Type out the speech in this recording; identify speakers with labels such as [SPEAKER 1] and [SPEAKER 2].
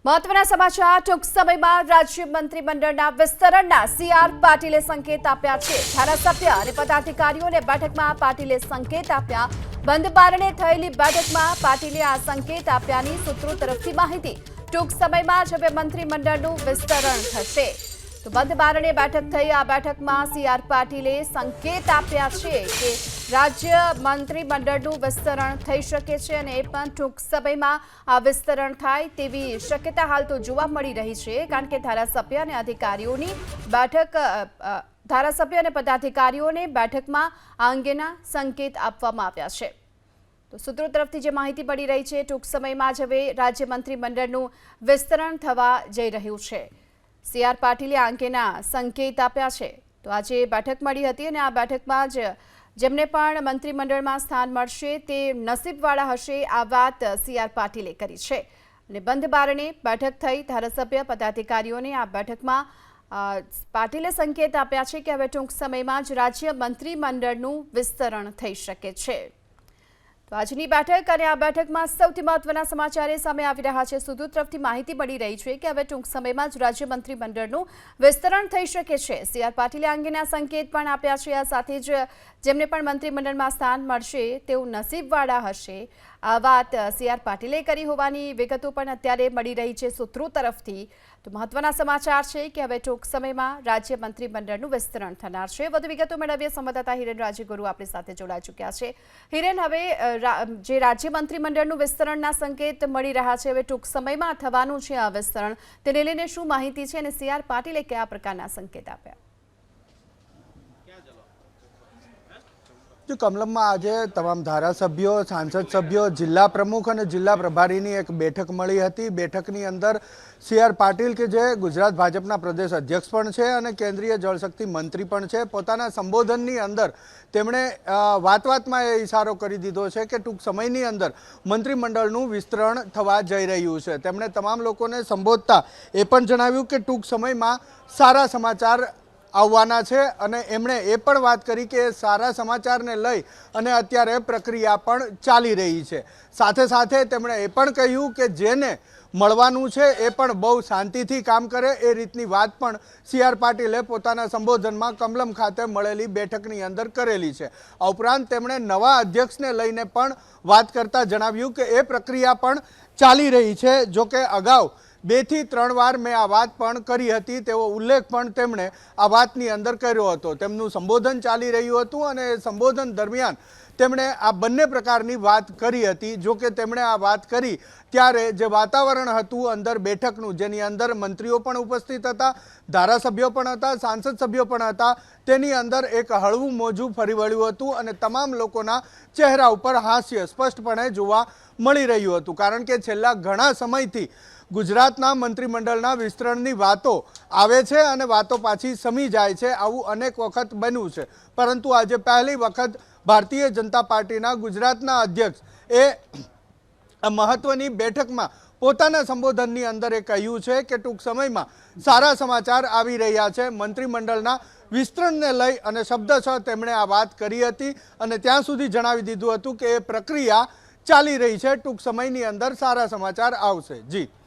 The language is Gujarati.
[SPEAKER 1] મહત્વના સમાચાર ટૂંક સમયમાં રાજ્ય મંત્રીમંડળના વિસ્તરણના સીઆર પાટીલે સંકેત આપ્યા છે। ધારાસભ્ય અને પદાધિકારીઓને બેઠકમાં પાટીલે સંકેત આપ્યા। બંધ બારણે થયેલી બેઠકમાં પાટીલે આ સંકેત આપ્યાની સૂત્રો તરફથી માહિતી। ટૂંક સમયમાં જ હવે મંત્રીમંડળનું વિસ્તરણ થશે। તો બંધ બારણે બેઠક થઈ। આ બેઠકમાં સીઆર પાટીલે સંકેત આપ્યા છે કે રાજ્ય મંત્રીમંડળનું વિસ્તરણ થઈ શકે છે અને એ પણ ટૂંક સમયમાં આ વિસ્તરણ થાય તેવી શક્યતા હાલ તો જોવા મળી રહી છે, કારણ કે ધારાસભ્ય અને અધિકારીઓની બેઠક ધારાસભ્ય અને પદાધિકારીઓને બેઠકમાં આ અંગેના સંકેત આપવામાં આવ્યા છે। તો સૂત્રો તરફથી જે માહિતી મળી રહી છે, ટૂંક સમયમાં જ હવે રાજ્ય મંત્રીમંડળનું વિસ્તરણ થવા જઈ રહ્યું છે। સીઆર પાટીલે આ અંગેના સંકેત આપ્યા છે। તો આજે બેઠક મળી હતી અને આ બેઠકમાં જ જેમને પણ મંત્રીમંડળમાં સ્થાન મળશે તે નસીબવાળા હશે, આ વાત સીઆર પાટીલે કરી છે। અને બંધ બારણે બેઠક થઈ। ધારાસભ્ય પદાધિકારીઓને આ બેઠકમાં પાટીલે સંકેત આપ્યા છે કે હવે ટૂંક સમયમાં જ રાજ્ય મંત્રીમંડળનું વિસ્તરણ થઈ શકે છે। તો આજની બેઠક અને આ બેઠકમાં સૌથી મહત્વના સમાચાર સામે આવી રહ્યા છે। સૂત્રો તરફથી માહિતી મળી રહી છે કે હવે ટૂંક સમયમાં જ રાજ્ય મંત્રીમંડળનું વિસ્તરણ થઈ શકે છે। સીઆર પાટીલે અંગેના સંકેત પણ આપ્યા છે। આ સાથે જ જેમને પણ મંત્રીમંડળમાં સ્થાન મળશે તેઓ નસીબવાળા હશે, આ વાત સીઆર પાટીલે કરી હોવાની વિગતો પણ અત્યારે મળી રહી છે સૂત્રો તરફથી। તો મહત્વના સમાચાર છે કે હવે ટૂંક સમયમાં રાજ્ય મંત્રીમંડળનું વિસ્તરણ થનાર છે। વધુ વિગતો મેળવીએ સંવાદદાતા હિરેન રાજગુરુ આપણી સાથે જોડાઈ ચૂક્યા છે। હિરેન, હવે જે રાજ્ય મંત્રીમંડળનું વિસ્તરણના સંકેત મળી રહ્યા છે, હવે ટૂંક સમયમાં થવાનું છે આ વિસ્તરણ, તેને લઈને શું માહિતી છે અને સીઆર પાટીલે કયા પ્રકારના સંકેત આપ્યા?
[SPEAKER 2] કમલમમાં આજે તમામ ધારાસભ્યો, સાંસદ સભ્યો, જિલ્લા પ્રમુખ અને જિલ્લા પ્રભારીની એક બેઠક મળી હતી। બેઠકની અંદર સીઆર પાટીલ કે જે ગુજરાત ભાજપના પ્રદેશ અધ્યક્ષ પણ છે અને કેન્દ્રીય જળશક્તિ મંત્રી પણ છે, પોતાના સંબોધનની અંદર તેમણે વાતમાં એ ઇશારો કરી દીધો છે કે ટૂંક સમયની અંદર મંત્રીમંડળનું વિસ્તરણ થવા જઈ રહ્યું છે। તેમણે તમામ લોકોને સંબોધતા એ પણ જણાવ્યું કે ટૂંક સમયમાં સારા સમાચાર આવવાના છે અને એમણે એ પણ વાત કરી કે સારા સમાચારને લઈ અને અત્યારે પ્રક્રિયા પણ ચાલી રહી છે। સાથે સાથે તેમણે એ પણ કહ્યું કે જેને મળવાનું છે એ પણ બહુ શાંતિથી કામ કરે, એ રીતની વાત પણ સીઆર પાટીલે પોતાના સંબોધનમાં કમલમ ખાતે મળેલી બેઠકની અંદર કરેલી છે। આ ઉપરાંત તેમણે નવા અધ્યક્ષને લઈને પણ વાત કરતા જણાવ્યું કે એ પ્રક્રિયા પણ ચાલી રહી છે। જો કે અગાઉ 2 થી 3 વાર મેં આ વાત પણ કરી હતી તેવો ઉલ્લેખ પણ તેમણે આ વાતની અંદર કર્યો હતો। તેમનું સંબોધન ચાલી રહ્યું હતું અને સંબોધન દરમિયાન તેમણે આ બંને પ્રકારની વાત કરી હતી। જો કે તેમણે આ વાત કરી ત્યારે જે વાતાવરણ હતું અંદર બેઠકનું, જેની અંદર મંત્રીઓ પણ ઉપસ્થિત હતા, ધારાસભ્યો પણ હતા, સાંસદ સભ્યો પણ હતા, તેની અંદર એક હળવું મોજું ફરી વળ્યું હતું અને તમામ લોકોના ચહેરા ઉપર હાસ્ય સ્પષ્ટપણે જોવા મળી રહ્યું હતું। કારણ કે છેલ્લા ઘણા સમયથી ગુજરાતના મંત્રીમંડળના વિસ્તરણની વાતો આવે છે અને વાતો પાછી સમી જાય છે। આવું અનેક વખત બન્યું છે, પરંતુ આજે પહેલી વખત ભારતીય જનતા પાર્ટીના ગુજરાતના અધ્યક્ષ એ મહત્વની બેઠકમાં પોતાના સંબોધનની અંદર એ કહ્યું છે કે ટૂંક સમયમાં સારા સમાચાર આવી રહ્યા છે। મંત્રીમંડળના વિસ્તરણને લઈ અને શબ્દશઃ તેમણે આ વાત કરી હતી અને ત્યાં સુધી જણાવી દીધું હતું કે એ પ્રક્રિયા ચાલી રહી છે, ટૂંક સમયની અંદર સારા સમાચાર આવશે। જી